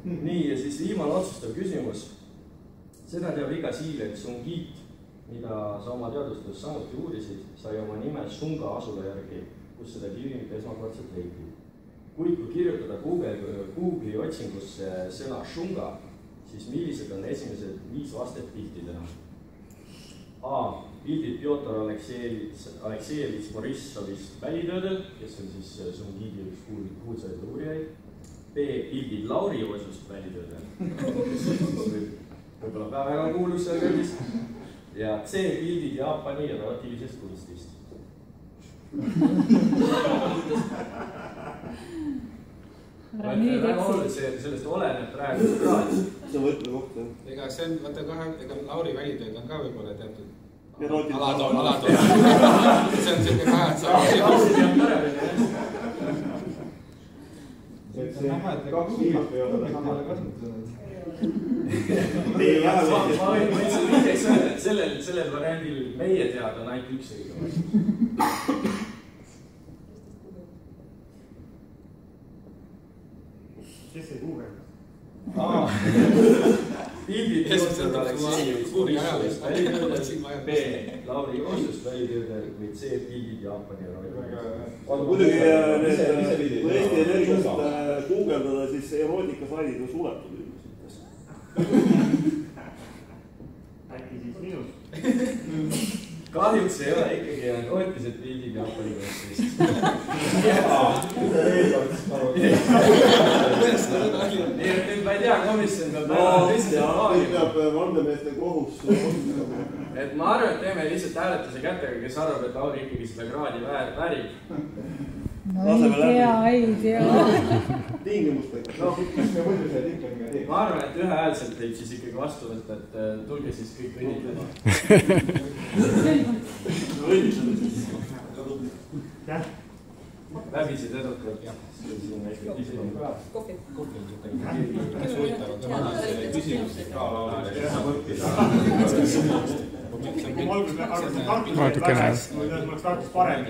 Nii, ja siis viimane otsustav küsimus. Seda teab iga siil, et Sungit, mida sa oma teadustus samuti uurisid, sai oma nime Sunga asula järgi, kus seda kivinit esmakordselt leiti. Kuid kui kirjutada Google'i otsingusse sõna Sunga, siis millised on esimesed 5 vastet piltidena? A. Pildid Pjotor Aleksejevits Borissovist välitöödel, kes on siis Sungidi üks kuulsaid uurijaid. B. Pildid Lauri Oosust välitöödel, võib-olla väga kuulus seal kõigis. Ja C. Pildid Jaapani relatiivsest kunstist. Väga oluline, sellest oleneb praegu kraadis. See on võtmekoht, jah. Ega see on, vaata kohe, ega Lauri välitööd on ka võib-olla teatud alatoon. See on selline kahe, et sa see on näha, et 2 viimast ei ole samale kasutanud. Ma võin viideks öelda, et sellel variandil meie teada on ainult üks õige vastus. Kes ei guugelda? Pildid Pjotor Aleksejevits Borissovist välitöödel, B. Lauri Oosust välitöödel või C. Pildid Jaapani relatiivsest. Muidugi, kui Eesti Energiast guugeldada, siis erootikasaiid on suletud. Äkki siis minus? Kahjuks ei ole ikkagi erootilised pildid Jaapani kunstist. Nii et nüüd ma ei tea, komisjon peab peab vandemeeste kohus. Et ma arvan, et teeme lihtsalt hääletuse kätega, kes arvab, et Lauri ikkagi seda kraadi väärib. No ei tea. Tingimustega. Ma arvan, et ühehäälselt võib siis ikkagi vastu võtta, et tulge siis kõik õnnitleda. Läbisid edukalt. Kohvi. Kes huvitavad küsimusi ka Laurile. Kui ma alguses tarkus parem.